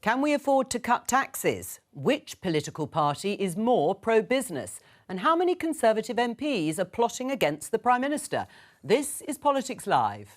Can we afford to cut taxes? Which political party is more pro-business? And how many Conservative MPs are plotting against the Prime Minister? This is Politics Live.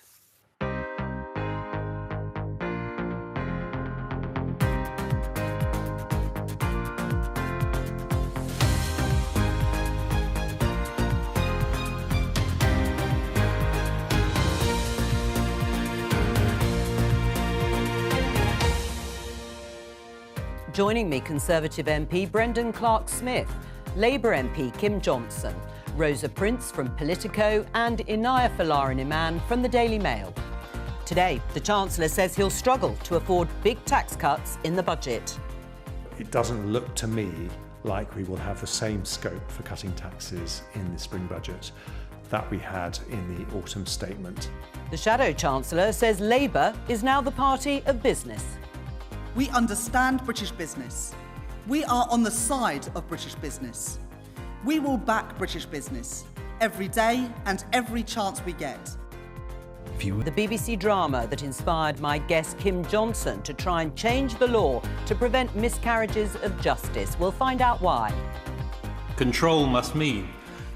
Joining me, Conservative MP Brendan Clark-Smith, Labour MP Kim Johnson, Rosa Prince from Politico and Inaya Falariman from the Daily Mail. Today, the Chancellor says he'll struggle to afford big tax cuts in the budget. It doesn't look to me like we will have the same scope for cutting taxes in the spring budget that we had in the autumn statement. The Shadow Chancellor says Labour is now the party of business. We understand British business. We are on the side of British business. We will back British business every day and every chance we get. The BBC drama that inspired my guest Kim Johnson to try and change the law to prevent miscarriages of justice. We'll find out why. Control must mean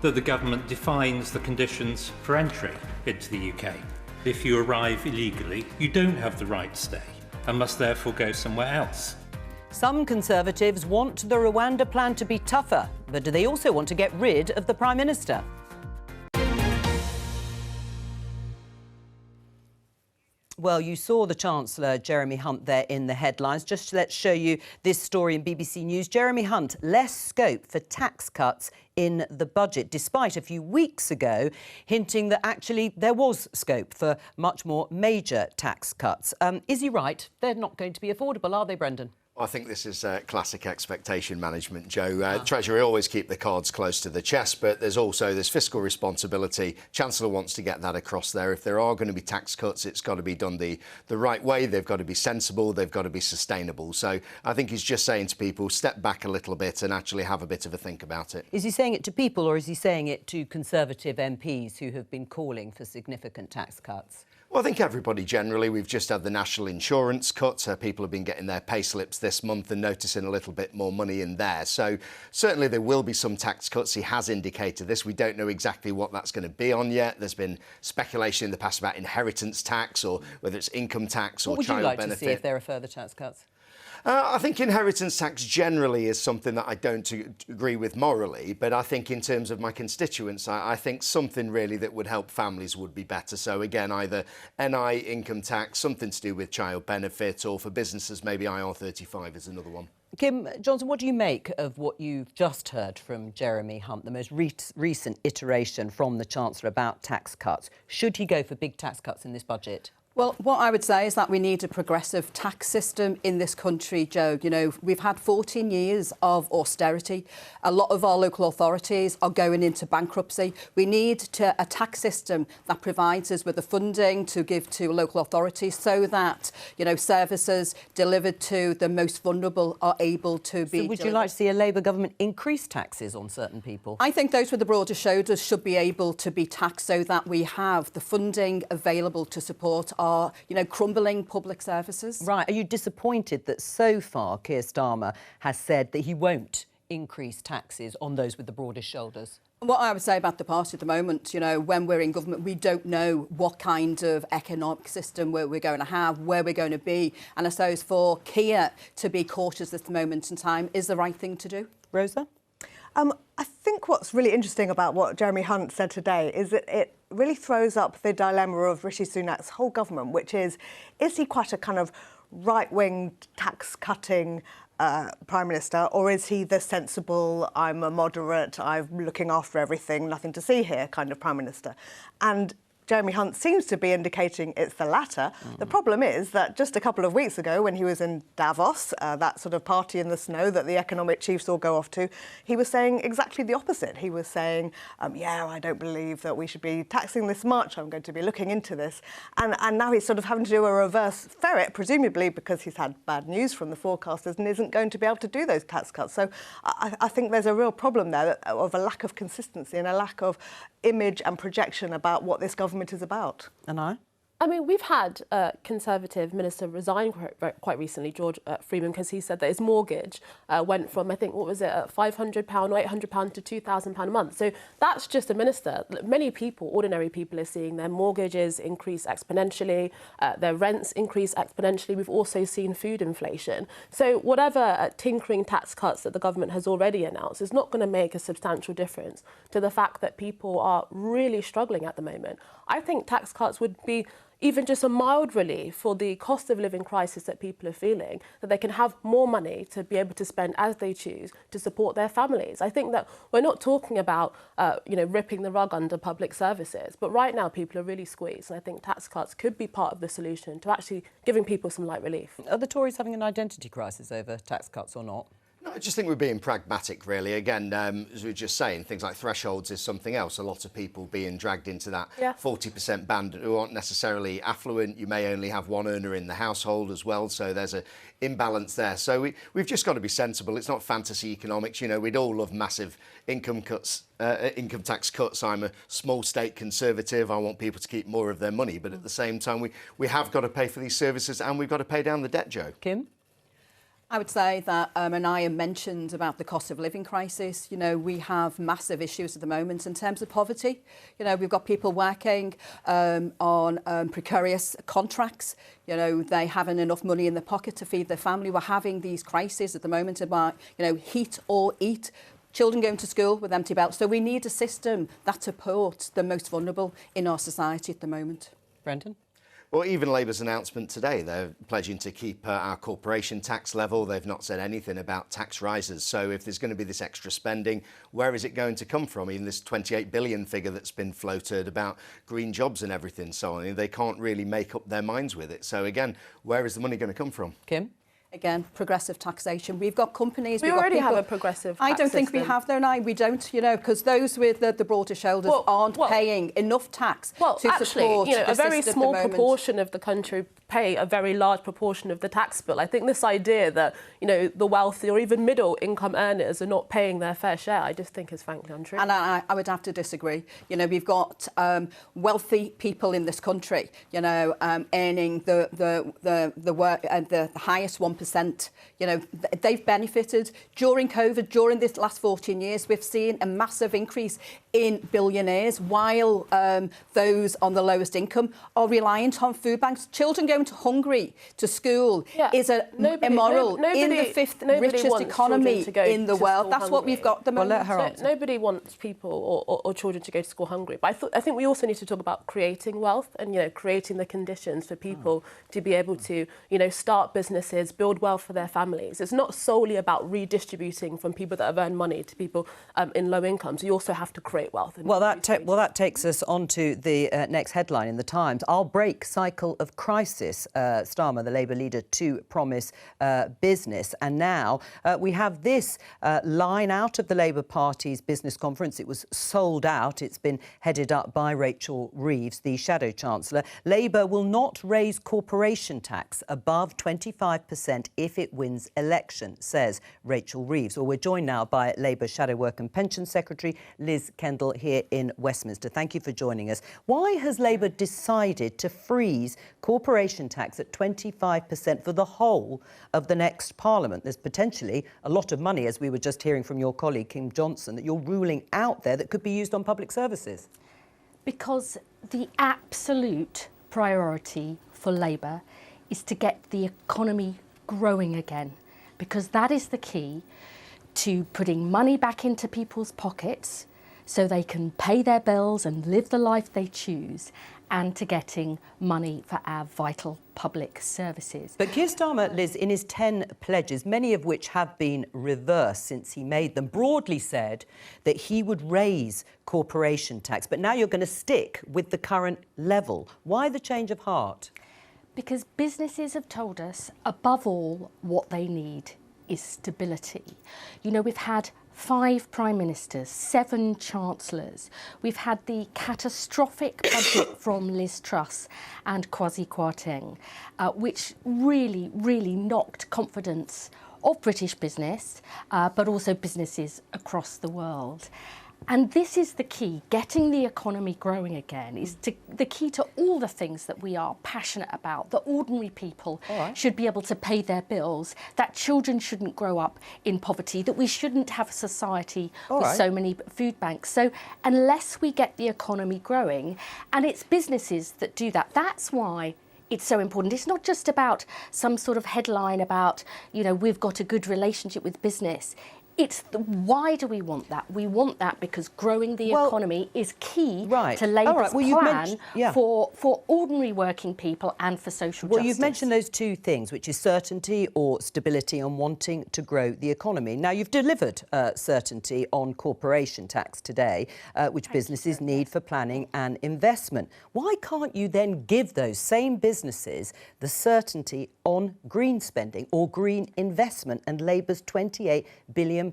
that the government defines the conditions for entry into the UK. If you arrive illegally, you don't have the right to stay and must therefore go somewhere else. Some Conservatives want the Rwanda plan to be tougher, but do they also want to get rid of the Prime Minister? Well, you saw the Chancellor, Jeremy Hunt, there in the headlines. Just let's show you this story in BBC News. Jeremy Hunt, less scope for tax cuts in the budget, despite a few weeks ago hinting that actually there was scope for much more major tax cuts. Is he right? They're not going to be affordable, are they, Brendan? I think this is classic expectation management, Joe. Treasury always keep the cards close to the chest, but there's also this fiscal responsibility. Chancellor wants to get that across there. If there are going to be tax cuts, it's got to be done the right way. They've got to be sensible. They've got to be sustainable. So I think he's just saying to people, step back a little bit and actually have a bit of a think about it. Is he saying it to people or is he saying it to Conservative MPs who have been calling for significant tax cuts? Well, I think everybody generally. We've just had the national insurance cut. People have been getting their pay slips this month and noticing a little bit more money in there. So certainly there will be some tax cuts. He has indicated this. We don't know exactly what that's going to be on yet. There's been speculation in the past about inheritance tax or whether it's income tax or child benefit. What would you like to see if there are further tax cuts? I think inheritance tax generally is something that I don't agree with morally, but I think in terms of my constituents, I think something really that would help families would be better. So again, either NI, income tax, something to do with child benefit, or for businesses, maybe IR35 is another one. Kim Johnson, what do you make of what you've just heard from Jeremy Hunt, the most recent iteration from the Chancellor about tax cuts? Should he go for big tax cuts in this budget? Well, what I would say is that we need a progressive tax system in this country, Joe. You know, we've had 14 years of austerity. A lot of our local authorities are going into bankruptcy. We need a tax system that provides us with the funding to give to local authorities so that, you know, services delivered to the most vulnerable are able to be would you like to see a Labour government increase taxes on certain people? I think those with the broader shoulders should be able to be taxed so that we have the funding available to support our, you know, crumbling public services. Right. Are you disappointed that so far Keir Starmer has said that he won't increase taxes on those with the broadest shoulders? What I would say about the party at the moment, you know, when we're in government, we don't know what kind of economic system we're going to have, where we're going to be. And I suppose for Keir to be cautious at the moment in time is the right thing to do. Rosa? I think what's really interesting about what Jeremy Hunt said today is that it really throws up the dilemma of Rishi Sunak's whole government, which is he quite a kind of right-wing tax-cutting Prime Minister, or is he the sensible, I'm a moderate, I'm looking after everything, nothing to see here kind of Prime Minister? And Jeremy Hunt seems to be indicating it's the latter. The problem is that just a couple of weeks ago, when he was in Davos, that sort of party in the snow that the economic chiefs all go off to, he was saying exactly the opposite. He was saying, yeah, I don't believe that we should be taxing this much. I'm going to be looking into this. And now he's sort of having to do a reverse ferret, presumably because he's had bad news from the forecasters and isn't going to be able to do those tax cuts. So I think there's a real problem there of a lack of consistency and a lack of image and projection about what this government is about. And I? I mean, we've had a Conservative minister resign quite recently, George Freeman, because he said that his mortgage went from, I think, what was it, £500 or £800 to £2,000 a month. So that's just a minister. Many people, ordinary people, are seeing their mortgages increase exponentially, their rents increase exponentially. We've also seen food inflation. So whatever tinkering tax cuts that the government has already announced is not going to make a substantial difference to the fact that people are really struggling at the moment. I think tax cuts would be even just a mild relief for the cost of living crisis that people are feeling, that they can have more money to be able to spend as they choose to support their families. I think that we're not talking about, ripping the rug under public services, but right now people are really squeezed, and I think tax cuts could be part of the solution to actually giving people some light relief. Are the Tories having an identity crisis over tax cuts or not? No, I just think we're being pragmatic, really. Again, as we were just saying, things like thresholds is something else. A lot of people being dragged into that 40% band who aren't necessarily affluent. You may only have one earner in the household as well, so there's an imbalance there. So we've just got to be sensible. It's not fantasy economics. You know, we'd all love massive income tax cuts. I'm a small state Conservative. I want people to keep more of their money. But at the same time, we have got to pay for these services, and we've got to pay down the debt, Joe. Kim? I would say that Anaya mentioned about the cost of living crisis. You know, we have massive issues at the moment in terms of poverty. You know, we've got people working on precarious contracts. You know, they haven't enough money in their pocket to feed their family. We're having these crises at the moment about, heat or eat. Children going to school with empty belts. So we need a system that supports the most vulnerable in our society at the moment. Brendan? Well, even Labour's announcement today, they're pledging to keep our corporation tax level. They've not said anything about tax rises. So if there's going to be this extra spending, where is it going to come from? Even this 28 billion figure that's been floated about green jobs and everything, so on, they can't really make up their minds with it. So again, where is the money going to come from? Kim? Again, progressive taxation. We've got companies... We already have a progressive tax I don't think system. we have, though, now. We don't, because those with the broader shoulders aren't paying enough tax to support a very small proportion of the country pay a very large proportion of the tax bill. I think this idea that, the wealthy or even middle income earners are not paying their fair share, I just think is frankly untrue. And I would have to disagree. We've got wealthy people in this country, earning the highest 1%. They've benefited. During COVID, during this last 14 years, we've seen a massive increase in billionaires, while those on the lowest income are reliant on food banks. Children going hungry to school is immoral. In the fifth richest economy in the world. That's what we've got at the moment. Well, let her answer. Nobody wants people or children to go to school hungry. But I think we also need to talk about creating wealth and, creating the conditions for people to be able to, start businesses, build wealth for their families. It's not solely about redistributing from people that have earned money to people in low incomes. You also have to create wealth. Well, that takes us on to the next headline in The Times. I'll break cycle of crisis, Starmer, the Labour leader, to promise business. And now we have this line out of the Labour Party's business conference. It was sold out. It's been headed up by Rachel Reeves, the Shadow Chancellor. Labour will not raise corporation tax above 25% if it wins election, says Rachel Reeves. Well, we're joined now by Labour Shadow Work and Pension Secretary Liz Kendall here in Westminster. Thank you for joining us. Why has Labour decided to freeze corporation tax at 25% for the whole of the next Parliament? There's potentially a lot of money, as we were just hearing from your colleague Kim Johnson, that you're ruling out there that could be used on public services. Because the absolute priority for Labour is to get the economy growing again, because that is the key to putting money back into people's pockets so they can pay their bills and live the life they choose, and to getting money for our vital public services. But Keir Starmer, Liz, in his 10 pledges, many of which have been reversed since he made them, broadly said that he would raise corporation tax. But now you're going to stick with the current level. Why the change of heart? Because businesses have told us, above all, what they need is stability. We've had 5 prime ministers, 7 chancellors. We've had the catastrophic budget from Liz Truss and Kwasi Kwarteng, which really, really knocked confidence of British business, but also businesses across the world. And this is the key. Getting the economy growing again is the key to all the things that we are passionate about, that ordinary people should be able to pay their bills, that children shouldn't grow up in poverty, that we shouldn't have a society with so many food banks. So unless we get the economy growing, and it's businesses that do that, that's why it's so important. It's not just about some sort of headline about, you know, we've got a good relationship with business. It's why do we want that? We want that because growing the economy is key to Labour's plan for ordinary working people and for social justice. Well, you've mentioned those two things, which is certainty or stability on wanting to grow the economy. Now, you've delivered certainty on corporation tax today, which businesses need for planning and investment. Why can't you then give those same businesses the certainty on green spending or green investment and Labour's £28 billion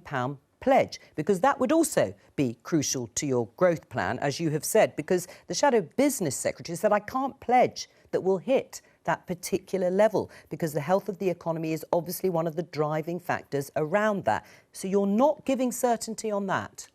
pledge? Because that would also be crucial to your growth plan, as you have said, because the Shadow Business Secretary said, I can't pledge that we'll hit that particular level because the health of the economy is obviously one of the driving factors around that. So you're not giving certainty on that.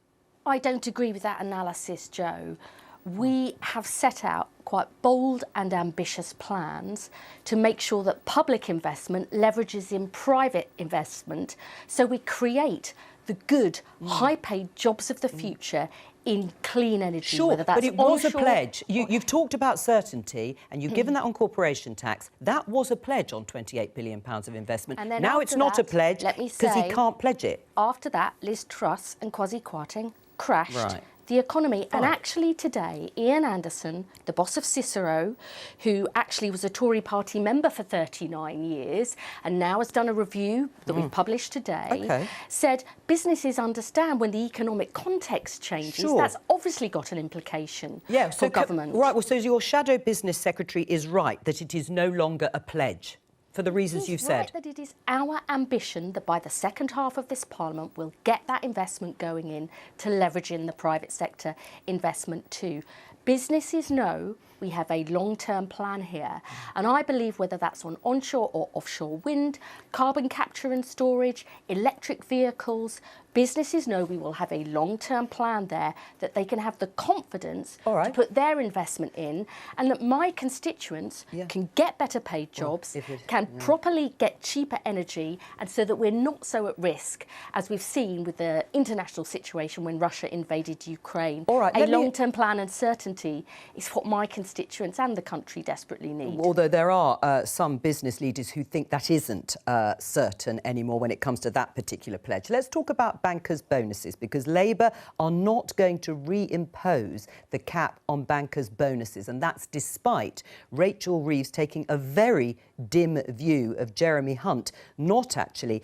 I don't agree with that analysis, Joe. We have set out quite bold and ambitious plans to make sure that public investment leverages in private investment, so we create the good, high-paid jobs of the future in clean energy. Sure, whether that's but it was a onshore pledge. You've talked about certainty and you've given that on corporation tax. That was a pledge on £28 billion of investment. And then now it's not a that, pledge because he can't pledge it. After that, Liz Truss and Kwasi Kwarteng crashed the economy. And actually today, Ian Anderson, the boss of Cicero, who actually was a Tory party member for 39 years and now has done a review that we've published today, said businesses understand when the economic context changes, that's obviously got an implication for government. Right, well, so your Shadow Business Secretary is right that it is no longer a pledge. For the reasons you've said. Right that it is our ambition that by the second half of this Parliament we'll get that investment going in to leverage in the private sector investment too. Businesses know we have a long-term plan here, and I believe whether that's on onshore or offshore wind, carbon capture and storage, electric vehicles, businesses know we will have a long-term plan there that they can have the confidence to put their investment in, and that my constituents can get better paid jobs, can properly get cheaper energy, and so that we're not so at risk as we've seen with the international situation when Russia invaded Ukraine. A long-term plan and certainty is what my constituents and the country desperately need. Although there are some business leaders who think that isn't certain anymore when it comes to that particular pledge. Let's talk about bankers' bonuses, because Labour are not going to reimpose the cap on bankers' bonuses, and that's despite Rachel Reeves taking a very dim view of Jeremy Hunt not actually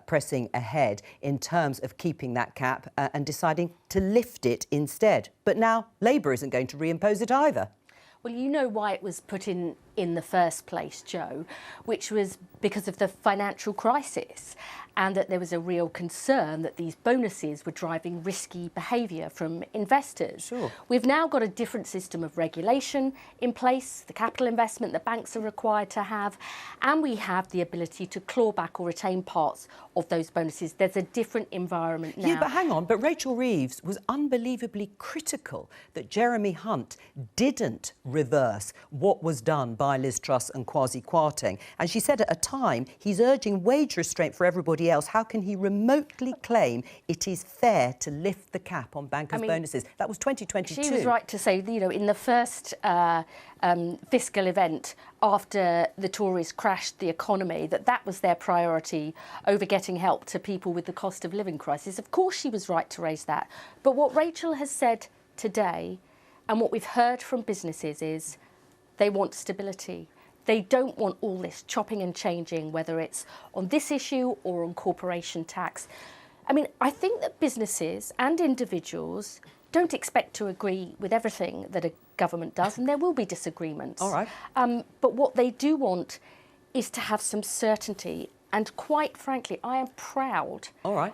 pressing ahead in terms of keeping that cap and deciding to lift it instead. But now Labour isn't going to reimpose it either. Well, you know why it was put in the first place, Joe, which was because of the financial crisis, and that there was a real concern that these bonuses were driving risky behaviour from investors. We've now got a different system of regulation in place, the capital investment that banks are required to have, and we have the ability to claw back or retain parts of those bonuses. There's a different environment now. Yeah, but hang on, but Rachel Reeves was unbelievably critical that Jeremy Hunt didn't reverse what was done by Liz Truss and Kwasi Kwarteng. And she said at a time, he's urging wage restraint for everybody else. How can he remotely claim it is fair to lift the cap on bankers' bonuses? That was 2022. She was right to say, you know, in the first fiscal event after the Tories crashed the economy, that was their priority over getting help to people with the cost of living crisis. Of course she was right to raise that. But what Rachel has said today and what we've heard from businesses is they want stability. They don't want all this chopping and changing, whether it's on this issue or on corporation tax. I mean, I think that businesses and individuals don't expect to agree with everything that a government does, and there will be disagreements. But what they do want is to have some certainty. And quite frankly, I am proud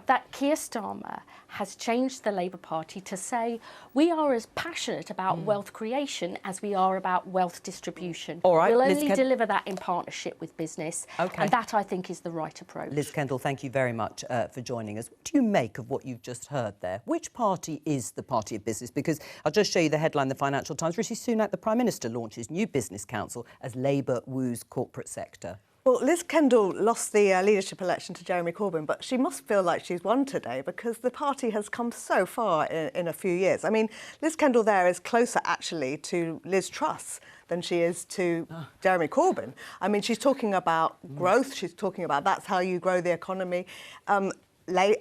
that Keir Starmer has changed the Labour Party to say we are as passionate about wealth creation as we are about wealth distribution. We'll only deliver that in partnership with business. And that, I think, is the right approach. Liz Kendall, thank you very much for joining us. What do you make of what you've just heard there? Which party is the party of business? Because I'll just show you the headline in the Financial Times. Rishi Sunak, the Prime Minister, launches new business council as Labour woos corporate sector. Well, Liz Kendall lost the leadership election to Jeremy Corbyn, but she must feel like she's won today because the party has come so far in a few years. I mean, Liz Kendall there is closer, actually, to Liz Truss than she is to Jeremy Corbyn. I mean, she's talking about growth. She's talking about that's how you grow the economy.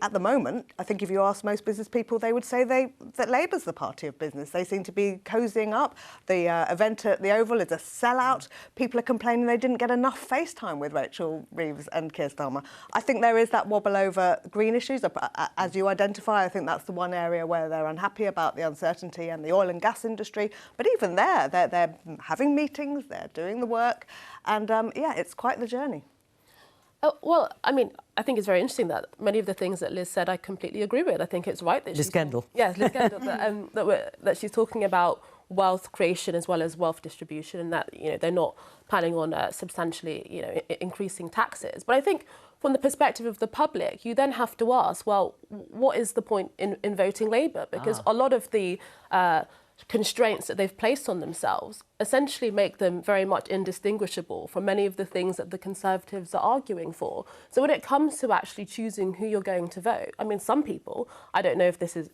At the moment, I think if you ask most business people, they would say that Labour's the party of business. They seem to be cozying up. The event at the Oval is a sellout. People are complaining they didn't get enough face time with Rachel Reeves and Keir Starmer. I think there is that wobble over green issues. As you identify, I think that's the one area where they're unhappy about the uncertainty and the oil and gas industry. But even there, they're having meetings, they're doing the work. And, yeah, it's quite the journey. Well, I mean, I think it's very interesting that many of the things that Liz said I completely agree with. I think it's right that Liz Kendall. Yes, Liz Kendall, that she's talking about wealth creation as well as wealth distribution, and that they're not planning on substantially increasing taxes. But I think from the perspective of the public, you then have to ask, well, what is the point in voting Labour? Because a lot of the constraints that they've placed on themselves essentially make them very much indistinguishable from many of the things that the Conservatives are arguing for. So when it comes to actually choosing who you're going to vote, I mean, some people, I don't know if this is,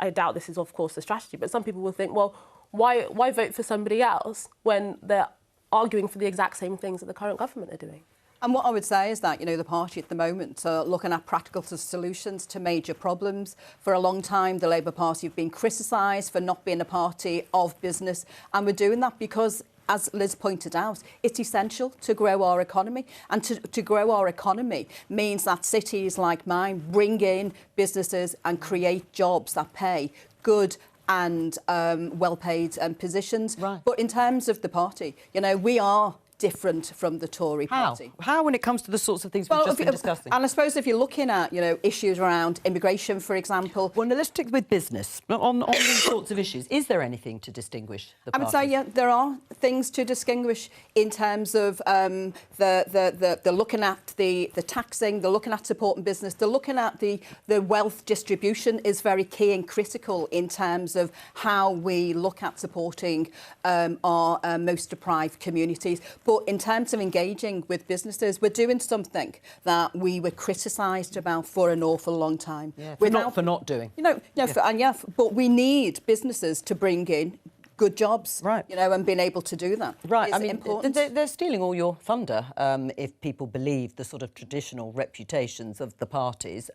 I doubt this is, of course, the strategy, but some people will think, well, why vote for somebody else when they're arguing for the exact same things that the current government are doing? And what I would say is that, the party at the moment are looking at practical solutions to major problems. For a long time, the Labour Party have been criticised for not being a party of business. And we're doing that because, as Liz pointed out, it's essential to grow our economy. And to grow our economy means that cities like mine bring in businesses and create jobs that pay good and well-paid positions. Right. But in terms of the party, we are different from the Tory party. How when it comes to the sorts of things we've just been discussing? And I suppose if you're looking at, issues around immigration, for example. Well, no, let's stick with business. On these sorts of issues, is there anything to distinguish the parties? I would say, yeah, there are things to distinguish in terms of the looking at the taxing, the looking at supporting business, the looking at the wealth distribution is very key and critical in terms of how we look at supporting our most deprived communities. But in terms of engaging with businesses, we're doing something that we were criticised about for an awful long time. Yeah, for not doing. But we need businesses to bring in good jobs, right? And being able to do that. Right. I mean, important. They're stealing all your thunder if people believe the sort of traditional reputations of the parties.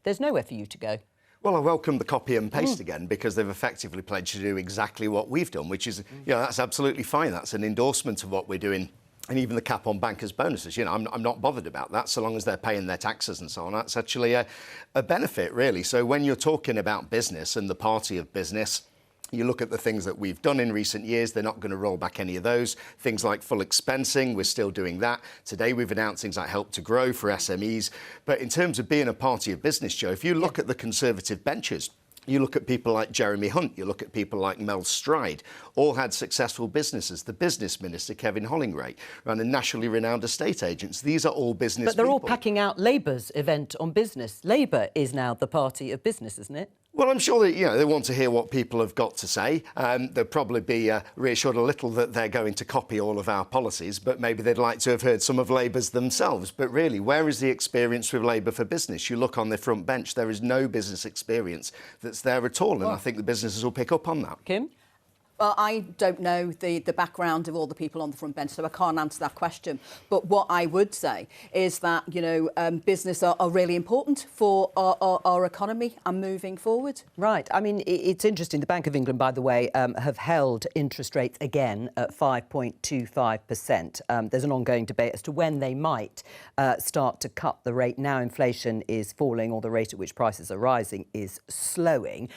There's nowhere for you to go. Well, I welcome the copy and paste again because they've effectively pledged to do exactly what we've done, which is, that's absolutely fine. That's an endorsement of what we're doing. And even the cap on bankers' bonuses, I'm not bothered about that so long as they're paying their taxes and so on. That's actually a benefit, really. So when you're talking about business and the party of business, you look at the things that we've done in recent years, they're not going to roll back any of those. Things like full expensing, we're still doing that. Today we've announced things like Help to Grow for SMEs. But in terms of being a party of business, Joe, if you look at the Conservative benches, you look at people like Jeremy Hunt, you look at people like Mel Stride, all had successful businesses. The business minister, Kevin Hollingray, ran a nationally renowned estate agents. These are all business people. But they're all packing out Labour's event on business. Labour is now the party of business, isn't it? Well, I'm sure that, they want to hear what people have got to say. They'll probably be reassured a little that they're going to copy all of our policies, but maybe they'd like to have heard some of Labour's themselves. But really, where is the experience with Labour for business? You look on the front bench, there is no business experience that's there at all, and I think the businesses will pick up on that. Kim? Well, I don't know the background of all the people on the front bench, so I can't answer that question. But what I would say is that, business are really important for our economy and moving forward. Right. I mean, it's interesting. The Bank of England, by the way, have held interest rates again at 5.25%. There's an ongoing debate as to when they might start to cut the rate. Now inflation is falling, or the rate at which prices are rising is slowing.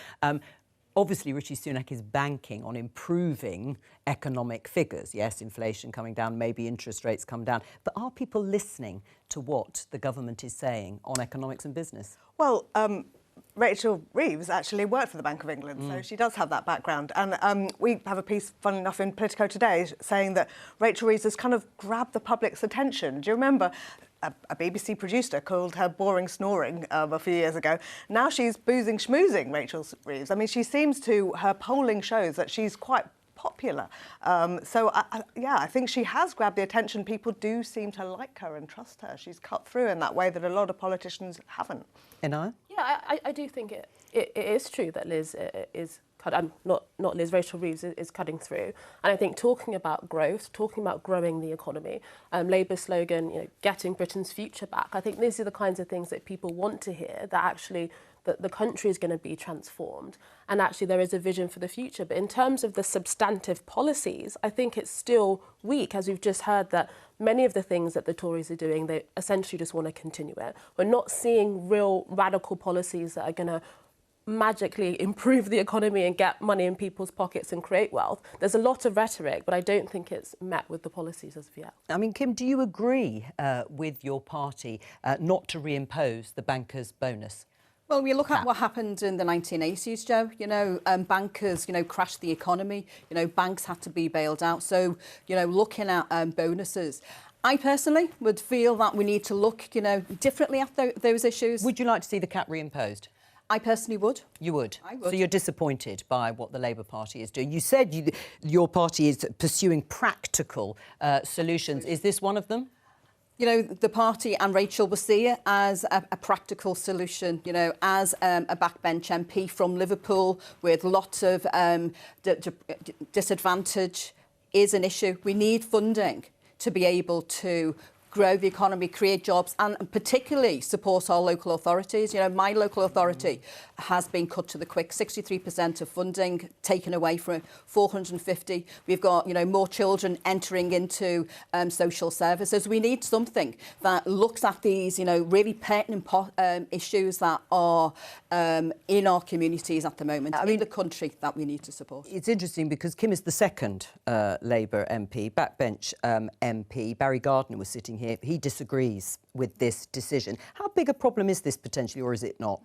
Obviously, Rishi Sunak is banking on improving economic figures. Yes, inflation coming down, maybe interest rates come down. But are people listening to what the government is saying on economics and business? Well, Rachel Reeves actually worked for the Bank of England, so she does have that background. And we have a piece, fun enough, in Politico today saying that Rachel Reeves has kind of grabbed the public's attention. Do you remember a BBC producer called her boring snoring a few years ago? Now she's boozing schmoozing, Rachel Reeves. I mean, she seems to, her polling shows that she's quite popular. I think she has grabbed the attention. People do seem to like her and trust her. She's cut through in that way that a lot of politicians haven't. Inaya? Yeah, I do think it is true that Liz is not Liz, Rachel Reeves is cutting through. And I think talking about growth, talking about growing the economy, Labour's slogan, getting Britain's future back, I think these are the kinds of things that people want to hear, that actually that the country is going to be transformed and actually there is a vision for the future. But in terms of the substantive policies, I think it's still weak, as we've just heard that many of the things that the Tories are doing, they essentially just want to continue it. We're not seeing real radical policies that are going to magically improve the economy and get money in people's pockets and create wealth. There's a lot of rhetoric, but I don't think it's met with the policies as of yet. I mean, Kim, do you agree with your party not to reimpose the bankers' bonus? Well, we look at what happened in the 1980s, Joe. Bankers, crashed the economy. Banks had to be bailed out. So, looking at bonuses, I personally would feel that we need to look, differently at those issues. Would you like to see the cap reimposed? I personally would. You would? I would. So you're disappointed by what the Labour Party is doing. You said your party is pursuing practical solutions. Is this one of them? The party and Rachel will see it as a practical solution, as a backbench MP from Liverpool with lots of disadvantage is an issue. We need funding to be able to grow the economy, create jobs, and particularly support our local authorities. My local authority has been cut to the quick. 63% of funding taken away from 450. We've got, more children entering into social services. We need something that looks at these, really pertinent issues that are in our communities at the moment, in the country that we need to support. It's interesting because Kim is the second Labour MP, backbench MP. Barry Gardner was sitting here. He disagrees with this decision. How big a problem is this potentially, or is it not?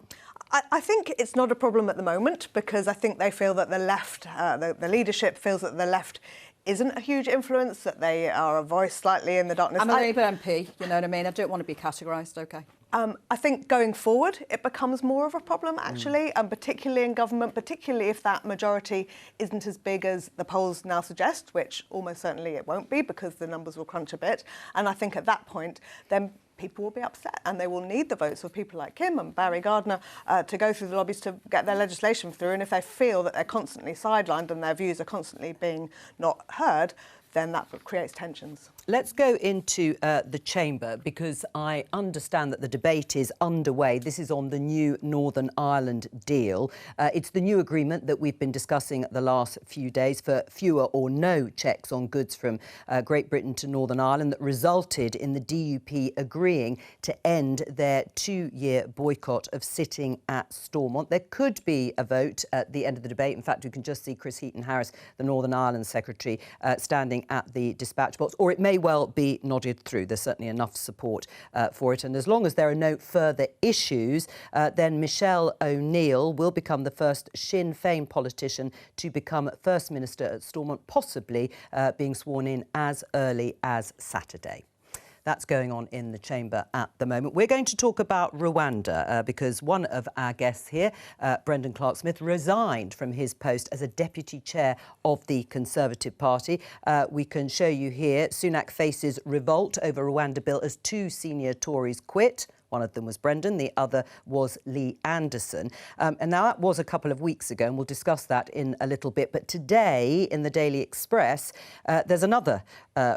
I think it's not a problem at the moment because I think they feel that the left, the leadership feels that the left isn't a huge influence, that they are a voice slightly in the darkness. I'm a Labour MP, you know what I mean? I don't want to be categorised, OK. I think going forward, it becomes more of a problem, actually, and particularly in government, particularly if that majority isn't as big as the polls now suggest, which almost certainly it won't be because the numbers will crunch a bit. And I think at that point, then people will be upset and they will need the votes of people like Kim and Barry Gardner to go through the lobbies to get their legislation through. And if they feel that they're constantly sidelined and their views are constantly being not heard, then that creates tensions. Let's go into the chamber because I understand that the debate is underway. This is on the new Northern Ireland deal. It's the new agreement that we've been discussing the last few days for fewer or no checks on goods from Great Britain to Northern Ireland that resulted in the DUP agreeing to end their 2-year boycott of sitting at Stormont. There could be a vote at the end of the debate. In fact, we can just see Chris Heaton-Harris, the Northern Ireland Secretary, standing at the dispatch box, or it may well be nodded through. There's certainly enough support for it. And as long as there are no further issues, then Michelle O'Neill will become the first Sinn Féin politician to become First Minister at Stormont, possibly being sworn in as early as Saturday. That's going on in the chamber at the moment. We're going to talk about Rwanda because one of our guests here, Brendan Clark-Smith, resigned from his post as a deputy chair of the Conservative Party. We can show you here, Sunak faces revolt over Rwanda bill as 2 senior Tories quit. One of them was Brendan, the other was Lee Anderson. And now that was a couple of weeks ago, and we'll discuss that in a little bit. But today, in the Daily Express, there's another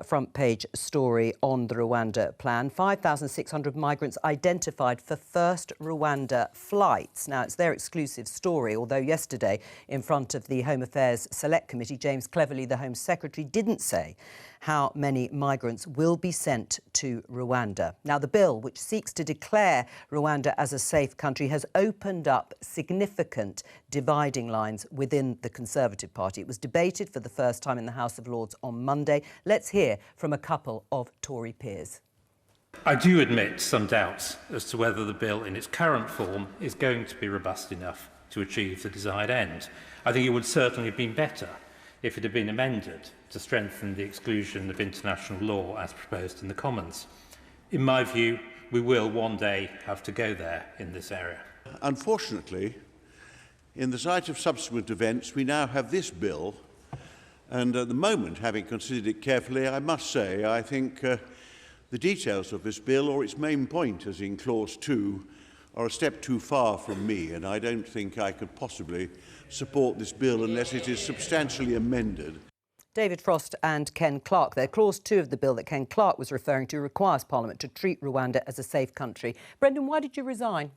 front page story on the Rwanda plan. 5,600 migrants identified for first Rwanda flights. Now, it's their exclusive story, although yesterday, in front of the Home Affairs Select Committee, James Cleverly, the Home Secretary, didn't say how many migrants will be sent to Rwanda. Now, the bill, which seeks to declare declare Rwanda as a safe country has opened up significant dividing lines within the Conservative Party. It was debated for the first time in the House of Lords on Monday. Let's hear from a couple of Tory peers. I do admit some doubts as to whether the bill in its current form is going to be robust enough to achieve the desired end. I think it would certainly have been better if it had been amended to strengthen the exclusion of international law as proposed in the Commons. In my view, we will one day have to go there in this area. Unfortunately, in the sight of subsequent events, we now have this bill, and at the moment, having considered it carefully, I must say I think the details of this bill, or its main point, as in Clause 2, are a step too far from me, and I don't think I could possibly support this bill unless it is substantially amended. David Frost and Ken Clarke there. Clause 2 of the bill that Ken Clarke was referring to requires Parliament to treat Rwanda as a safe country. Brendan, why did you resign?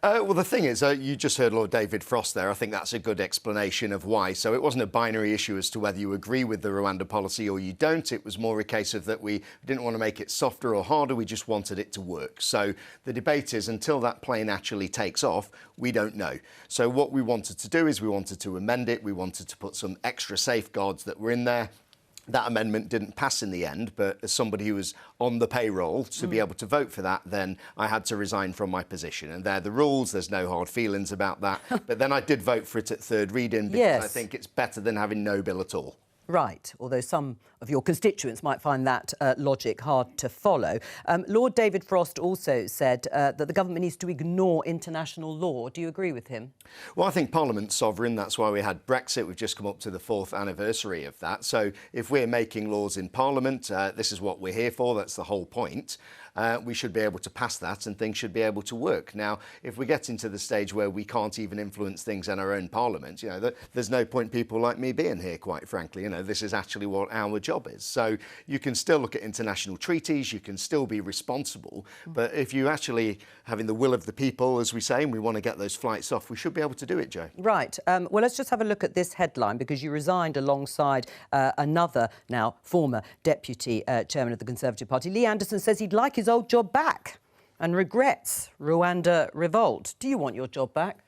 Well, the thing is, you just heard Lord David Frost there. I think that's a good explanation of why. So it wasn't a binary issue as to whether you agree with the Rwanda policy or you don't. It was more a case of that we didn't want to make it softer or harder. We just wanted it to work. So the debate is, until that plane actually takes off, we don't know. So what we wanted to do is we wanted to amend it. We wanted to put some extra safeguards that were in there. That amendment didn't pass in the end, but as somebody who was on the payroll to be able to vote for that, then I had to resign from my position. And they're the rules. There's no hard feelings about that. But then I did vote for it at third reading because I think it's better than having no bill at all. Right, although some of your constituents might find that logic hard to follow. Lord David Frost also said that the government needs to ignore international law. Do you agree with him? Well, I think Parliament's sovereign. That's why we had Brexit. We've just come up to the 4th anniversary of that. So if we're making laws in Parliament, this is what we're here for. That's the whole point. We should be able to pass that and things should be able to work. Now, if we get into the stage where we can't even influence things in our own Parliament, you know, there's no point people like me being here, quite frankly. You know, this is actually what our job is. So you can still look at international treaties, you can still be responsible, but if you actually having the will of the people, as we say, and we want to get those flights off, we should be able to do it, Joe. Right. Well, let's just have a look at this headline, because you resigned alongside another now former deputy chairman of the Conservative Party. Lee Anderson says he'd like his old job back and regrets Rwanda revolt. Do you want your job back?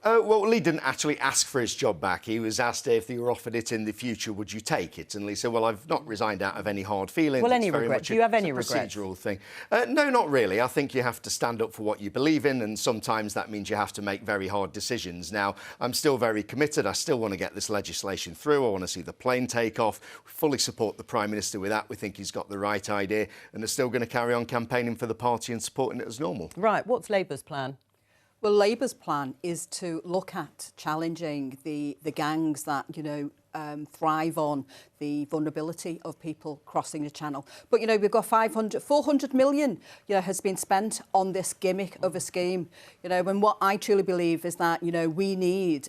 Well, Lee didn't actually ask for his job back. He was asked if you were offered it in the future, would you take it? And Lee said, well, I've not resigned out of any hard feelings. Well, any regrets? Do you have any regrets? Procedural thing. No, not really. I think you have to stand up for what you believe in, and sometimes that means you have to make very hard decisions. Now, I'm still very committed. I still want to get this legislation through. I want to see the plane take off. We fully support the Prime Minister with that. We think he's got the right idea, and are still going to carry on campaigning for the party and supporting it as normal. Right. What's Labour's plan? Well, Labour's plan is to look at challenging the gangs that, you know, thrive on the vulnerability of people crossing the channel. But, you know, we've got 400 million, you know, has been spent on this gimmick of a scheme. You know, and what I truly believe is that, you know, we need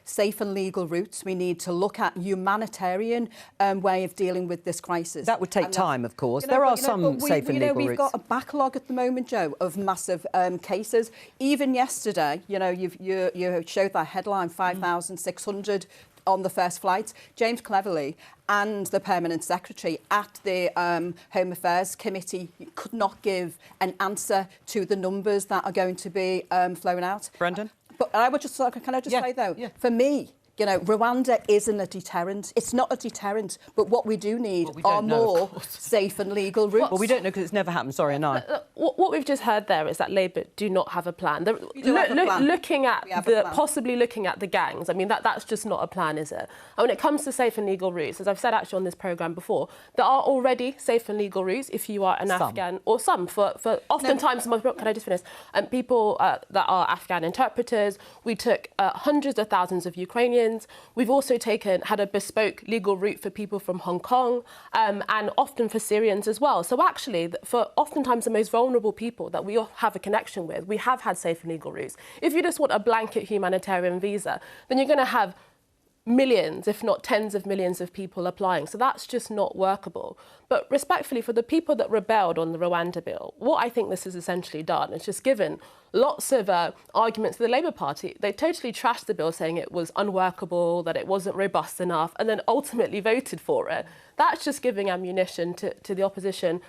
safe and legal routes. We need to look at humanitarian way of dealing with this crisis. That would take time, of course. You know, there are some safe and legal routes. We've got a backlog at the moment, Joe, of massive cases. Even yesterday, you know, you showed that headline, 5,600 on the first flight. James Cleverly and the Permanent Secretary at the Home Affairs Committee could not give an answer to the numbers that are going to be flown out. Brendan? But I would just, can I just say, though, for me, you know, Rwanda isn't a deterrent. It's not a deterrent. But what we do need are more safe and legal routes. Well, we don't know because it's never happened. Sorry, Anai. What we've just heard there is that Labour do not have a plan. Looking at possibly looking at the gangs, I mean, that's just not a plan, is it? And when it comes to safe and legal routes, as I've said actually on this programme before, there are already safe and legal routes if you are an Afghan, or some, for oftentimes, can I just finish? People that are Afghan interpreters. We took hundreds of thousands of Ukrainians. We've also had a bespoke legal route for people from Hong Kong and often for Syrians as well. So actually, for oftentimes the most vulnerable people that we all have a connection with, we have had safe and legal routes. If you just want a blanket humanitarian visa, then you're going to have millions, if not tens of millions of people applying. So that's just not workable. But respectfully, for the people that rebelled on the Rwanda bill, what I think this has essentially done is just given lots of arguments to the Labour Party. They totally trashed the bill, saying it was unworkable, that it wasn't robust enough, and then ultimately voted for it. That's just giving ammunition to the opposition.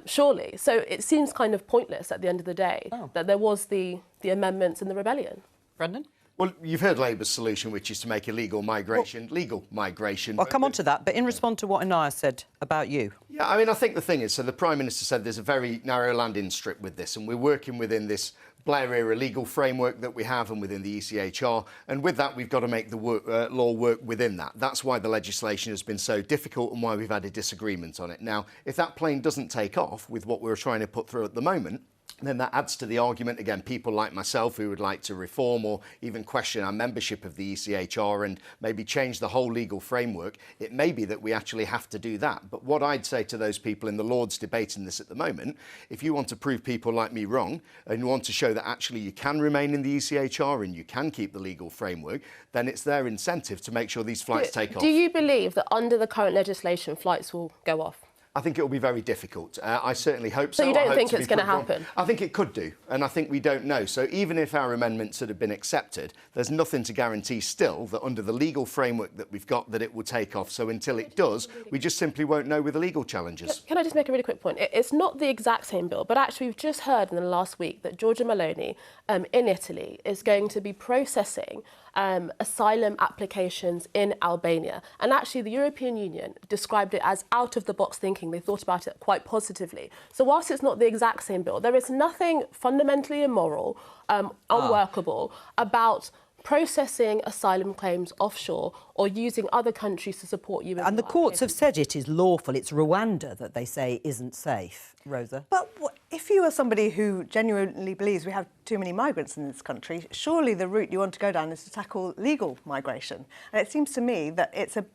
surely. So it seems kind of pointless at the end of the day that there was the amendments and the rebellion. Brendan? Well, you've heard Labour's solution, which is to make illegal migration legal migration. I'll come on to that, but in response to what Inaya said about you. Yeah, I mean, I think the thing is, so the Prime Minister said there's a very narrow landing strip with this, and we're working within this Blair-era legal framework that we have and within the ECHR, and with that we've got to make the law work within that. That's why the legislation has been so difficult and why we've had a disagreement on it. Now, if that plane doesn't take off with what we're trying to put through at the moment, then that adds to the argument, again, people like myself who would like to reform or even question our membership of the ECHR and maybe change the whole legal framework. It may be that we actually have to do that. But what I'd say to those people in the Lords debating this at the moment, if you want to prove people like me wrong and you want to show that actually you can remain in the ECHR and you can keep the legal framework, then it's their incentive to make sure these flights take off. Do you believe that under the current legislation, flights will go off? I think it will be very difficult. I certainly hope so. So you don't think it's going to happen? I think it could do, and I think we don't know. So even if our amendments had been accepted, there's nothing to guarantee still that under the legal framework that we've got that it will take off. So until it does, we just simply won't know with the legal challenges. Can I just make a really quick point? It's not the exact same bill, but actually we've just heard in the last week that Giorgia Meloni in Italy is going to be processing asylum applications in Albania. And actually the European Union described it as out-of-the-box thinking. They thought about it quite positively. So whilst it's not the exact same bill, there is nothing fundamentally immoral, unworkable about processing asylum claims offshore or using other countries to support you. And the courts have said it is lawful. It's Rwanda that they say isn't safe. Rosa? But if you are somebody who genuinely believes we have too many migrants in this country, surely the route you want to go down is to tackle legal migration. And it seems to me that it's a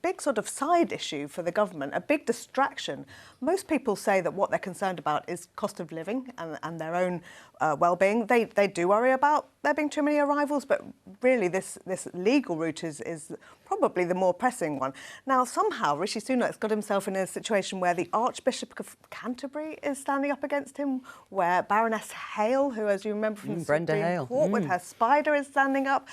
big sort of side issue for the government, a big distraction. Most people say that what they're concerned about is cost of living and their own well-being. They do worry about there being too many arrivals, but really this legal route is probably the more pressing one. Now, somehow Rishi Sunak's got himself in a situation where the Archbishop of Canterbury is standing up against him, where Baroness Hale, who, as you remember from the Supreme Court, with her spider, is standing up.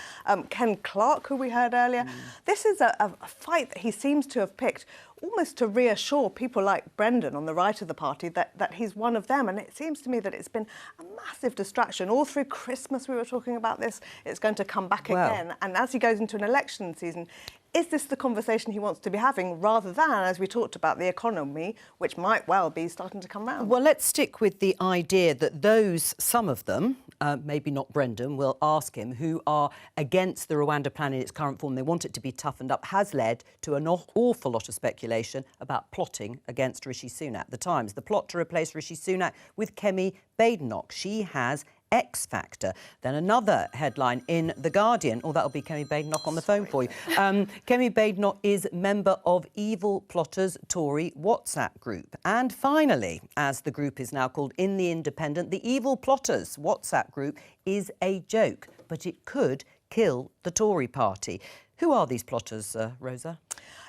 Ken Clarke, who we heard earlier. This is a fight that he seems to have picked almost to reassure people like Brendan on the right of the party that he's one of them. And it seems to me that it's been a massive distraction. All through Christmas we were talking about this. It's going to come back again. And as he goes into an election season, is this the conversation he wants to be having rather than, as we talked about, the economy, which might well be starting to come round? Well, let's stick with the idea that some of them, maybe not Brendan, will ask him, who are against the Rwanda plan in its current form, they want it to be toughened up, has led to an awful lot of speculation about plotting against Rishi Sunak. The Times, the plot to replace Rishi Sunak with Kemi Badenoch. She has X Factor. Then another headline in The Guardian. Oh, that'll be Kemi Badenoch on the phone for you. Kemi Badenoch is member of Evil Plotters Tory WhatsApp group. And finally, as the group is now called in The Independent, the Evil Plotters WhatsApp group is a joke, but it could kill the Tory party. Who are these plotters, Rosa?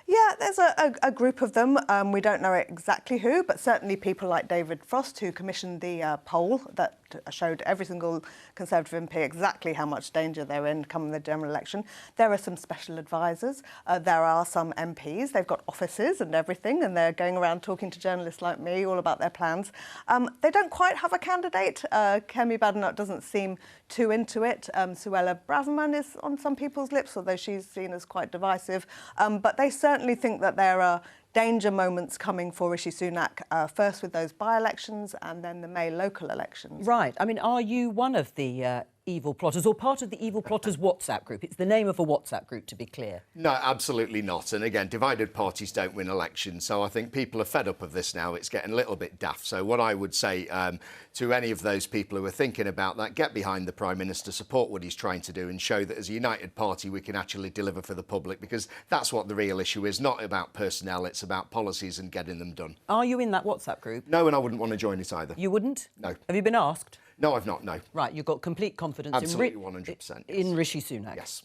Yeah, there's a group of them. We don't know exactly who, but certainly people like David Frost, who commissioned the poll that showed every single Conservative MP exactly how much danger they're in come the general election. There are some special advisors. There are some MPs. They've got offices and everything, and they're going around talking to journalists like me all about their plans. They don't quite have a candidate. Kemi Badenoch doesn't seem too into it. Suella Braverman is on some people's lips, although she's seen as quite divisive. But they certainly think that there are danger moments coming for Rishi Sunak, first with those by-elections and then the May local elections. Right. I mean, are you one of the evil plotters or part of the Evil Plotters WhatsApp group? It's the name of a WhatsApp group, to be clear. No, absolutely not. And again, divided parties don't win elections. So I think people are fed up of this now. It's getting a little bit daft. So what I would say to any of those people who are thinking about that, get behind the Prime Minister, support what he's trying to do and show that as a united party we can actually deliver for the public, because that's what the real issue is, not about personnel, it's about policies and getting them done. Are you in that WhatsApp group? No, and I wouldn't want to join it either. You wouldn't? No. Have you been asked? No, I've not, no. Right, you've got complete confidence Absolutely, 100%. in Rishi Sunak? Yes.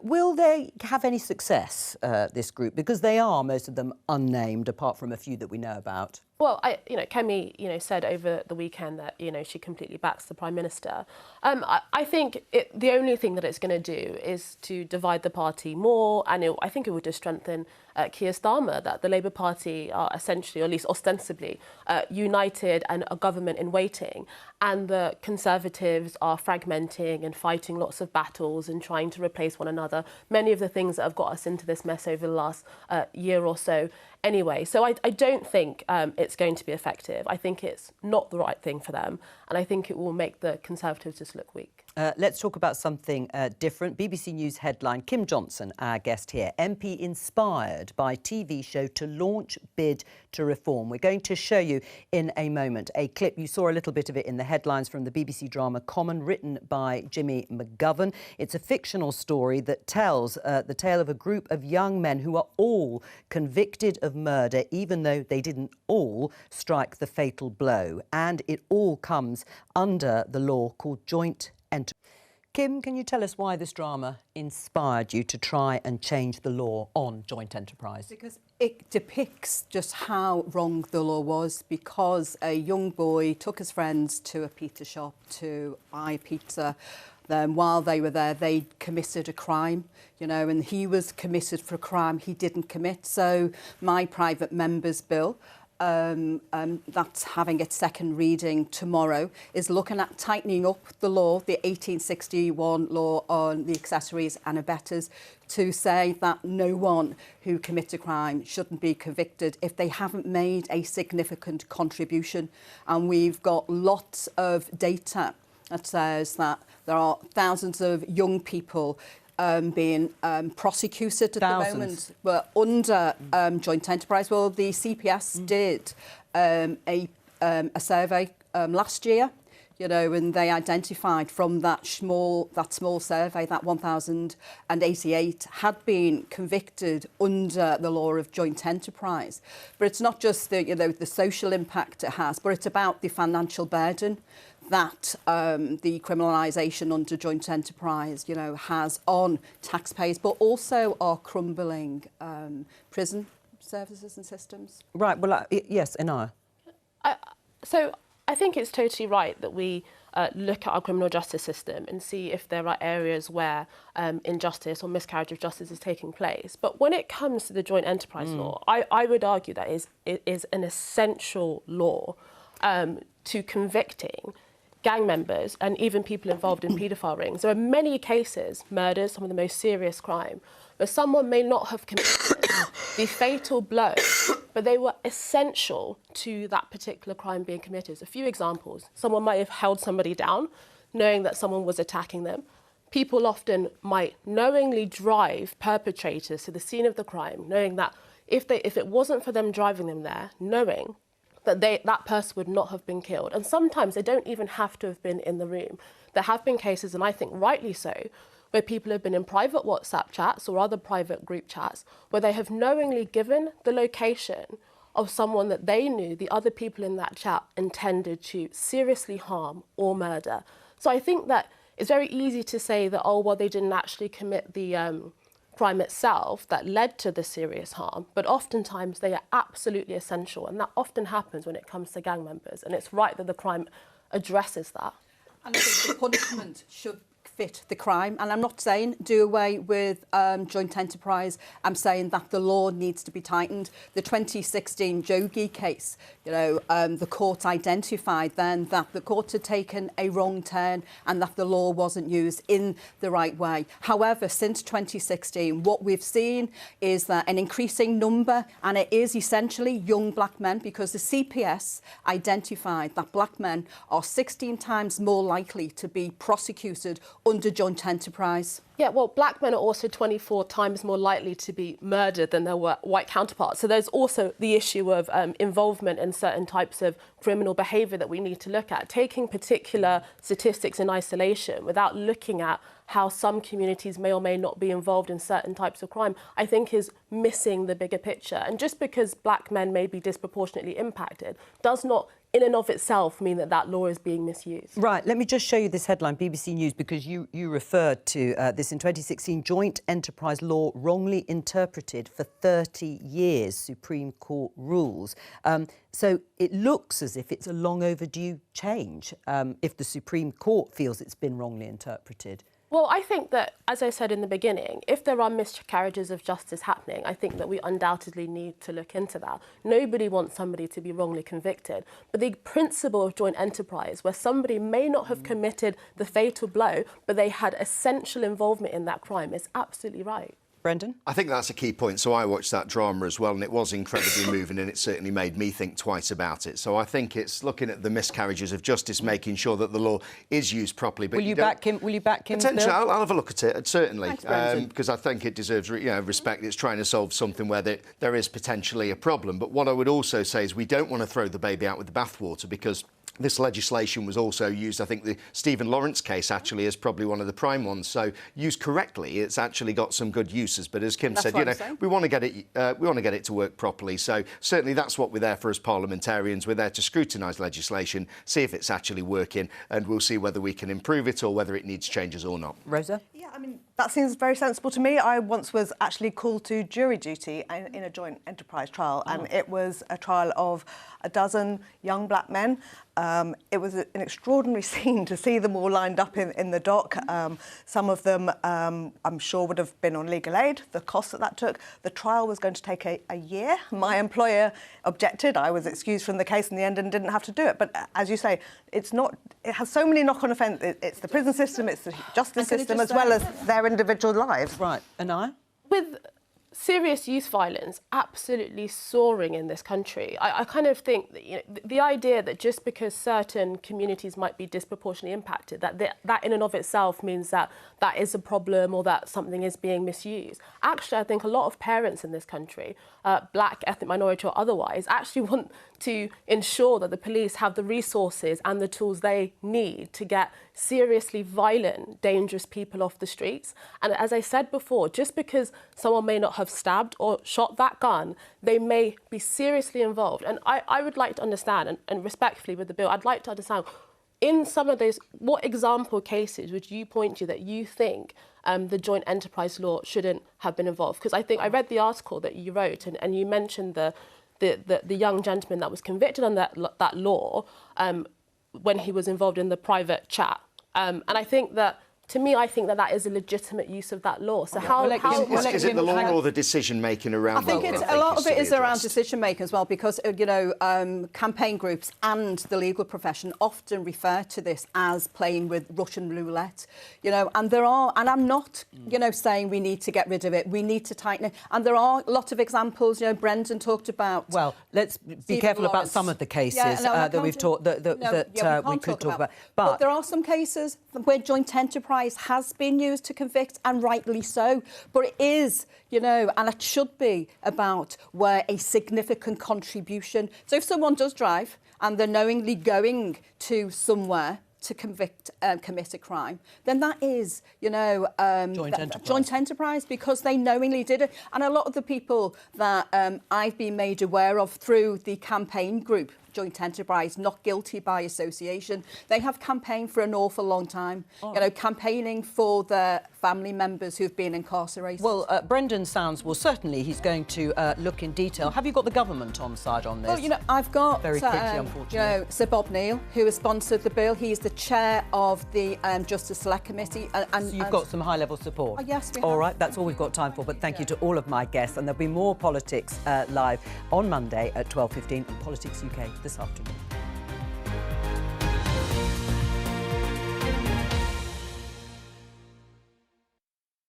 Will they have any success, this group? Because they are, most of them, unnamed, apart from a few that we know about. Well, Kemi, said over the weekend that, she completely backs the Prime Minister. I think the only thing that it's going to do is to divide the party more, and I think it would just strengthen Keir Starmer, that the Labour Party are essentially, or at least ostensibly, united and a government in waiting, and the Conservatives are fragmenting and fighting lots of battles and trying to replace one another. Many of the things that have got us into this mess over the last year or so anyway. So I don't think it's going to be effective. I think it's not the right thing for them, and I think it will make the Conservatives just look weak. Let's talk about something different. BBC News headline, Kim Johnson, our guest here, MP inspired by TV show to launch bid to reform. We're going to show you in a moment a clip. You saw a little bit of it in the headlines from the BBC drama Common, written by Jimmy McGovern. It's a fictional story that tells the tale of a group of young men who are all convicted of murder, even though they didn't all strike the fatal blow. And it all comes under the law called joint enterprise. Kim, can you tell us why this drama inspired you to try and change the law on joint enterprise? Because it depicts just how wrong the law was, because a young boy took his friends to a pizza shop to buy pizza. Then while they were there, they committed a crime, and he was committed for a crime he didn't commit. So my private member's bill, that's having its second reading tomorrow, is looking at tightening up the law, the 1861 law on the accessories and abettors, to say that no one who commits a crime shouldn't be convicted if they haven't made a significant contribution. And we've got lots of data that says that there are thousands of young people being prosecuted at the moment, but under joint enterprise. Well, the CPS did a survey last year, and they identified from that small survey that 1,088 had been convicted under the law of joint enterprise. But it's not just the social impact it has, but it's about the financial burden that the criminalisation under joint enterprise, has on taxpayers, but also our crumbling prison services and systems. Right. Well, yes, Inaya. So I think it's totally right that we look at our criminal justice system and see if there are areas where injustice or miscarriage of justice is taking place. But when it comes to the joint enterprise law, I would argue that it is an essential law to convicting gang members and even people involved in paedophile rings. There are many cases, murders, some of the most serious crime, where someone may not have committed the fatal blow, but they were essential to that particular crime being committed. A few examples. Someone might have held somebody down, knowing that someone was attacking them. People often might knowingly drive perpetrators to the scene of the crime, knowing that if it wasn't for them driving them there, knowing that that person would not have been killed. And sometimes they don't even have to have been in the room. There have been cases, and I think rightly so, where people have been in private WhatsApp chats or other private group chats where they have knowingly given the location of someone that they knew the other people in that chat intended to seriously harm or murder. So I think that it's very easy to say that, oh, well, they didn't actually commit the crime itself that led to the serious harm, but oftentimes they are absolutely essential, and that often happens when it comes to gang members, and it's right that the crime addresses that. And I think the punishment should fit the crime, and I'm not saying do away with joint enterprise. I'm saying that the law needs to be tightened. The 2016 Jogi case, the court identified then that the court had taken a wrong turn and that the law wasn't used in the right way. However, since 2016, what we've seen is that an increasing number, and it is essentially young black men, because the CPS identified that black men are 16 times more likely to be prosecuted under joint enterprise. Yeah, well, black men are also 24 times more likely to be murdered than their white counterparts. So there's also the issue of involvement in certain types of criminal behaviour that we need to look at. Taking particular statistics in isolation without looking at how some communities may or may not be involved in certain types of crime, I think is missing the bigger picture. And just because black men may be disproportionately impacted does not in and of itself mean that that law is being misused. Right, let me just show you this headline, BBC News, because you referred to this this in 2016, joint enterprise law wrongly interpreted for 30 years, Supreme Court rules. So it looks as if it's a long overdue change if the Supreme Court feels it's been wrongly interpreted. Well, I think that, as I said in the beginning, if there are miscarriages of justice happening, I think that we undoubtedly need to look into that. Nobody wants somebody to be wrongly convicted. But the principle of joint enterprise, where somebody may not have committed the fatal blow, but they had essential involvement in that crime, is absolutely right. Brendan? I think that's a key point. So I watched that drama as well, and it was incredibly moving, and it certainly made me think twice about it. So I think it's looking at the miscarriages of justice, making sure that the law is used properly. But Will you back him? Will you back him? Potentially, I'll have a look at it, certainly, Thanks, because I think it deserves respect. It's trying to solve something where there is potentially a problem. But what I would also say is we don't want to throw the baby out with the bathwater, because this legislation was also used, I think the Stephen Lawrence case actually is probably one of the prime ones. So used correctly, it's actually got some good uses. But as Kim said, we want to get it to work properly. So certainly that's what we're there for as parliamentarians. We're there to scrutinise legislation, see if it's actually working, and we'll see whether we can improve it or whether it needs changes or not. Rosa? Yeah, I mean, that seems very sensible to me. I once was actually called to jury duty in a joint enterprise trial, and it was a trial of a dozen young black men. It was an extraordinary scene to see them all lined up in the dock. Some of them, I'm sure, would have been on legal aid, the cost that took. The trial was going to take a year. My employer objected. I was excused from the case in the end and didn't have to do it. But as you say, it has so many knock-on effects. It's the prison system, it's the justice system, as well as their individual lives. Right. Anaya? With serious youth violence absolutely soaring in this country, I kind of think that the idea that just because certain communities might be disproportionately impacted, that in and of itself means that is a problem or that something is being misused. Actually, I think a lot of parents in this country, black, ethnic minority or otherwise, actually want to ensure that the police have the resources and the tools they need to get seriously violent, dangerous people off the streets. And as I said before, just because someone may not have stabbed or shot that gun, they may be seriously involved. And I would like to understand, and respectfully with the bill, I'd like to understand, in some of those, what example cases would you point to that you think the joint enterprise law shouldn't have been involved? Because I think I read the article that you wrote, and you mentioned the young gentleman that was convicted on that law when he was involved in the private chat. And I think that, to me, I think that is a legitimate use of that law. So is it the law or the decision-making around that? I think a lot of it is around decision-making as well, because, campaign groups and the legal profession often refer to this as playing with Russian roulette, and I'm not, saying we need to get rid of it, we need to tighten it. And there are a lot of examples, Brendan talked about. Well, let's be careful about some of the cases that we've talked, we could talk about. But there are some cases where joint enterprise has been used to convict, and rightly so. But it is, and it should be about where a significant contribution. So if someone does drive and they're knowingly going to somewhere to commit a crime, then that is, joint enterprise, because they knowingly did it. And a lot of the people that I've been made aware of through the campaign group, joint enterprise, not guilty by association, they have campaigned for an awful long time, campaigning for their family members who've been incarcerated. Well, Brendan sounds, certainly he's going to look in detail. Have you got the government on side on this? Well, I've got, very quickly, unfortunately, Sir Bob Neal, who has sponsored the bill. He's the chair of the Justice Select Committee. So you've got some high-level support? Oh, yes, we have. All right, that's all we've got time for, but thank you to all of my guests, and there'll be more Politics Live on Monday at 12:15 and Politics UK this afternoon.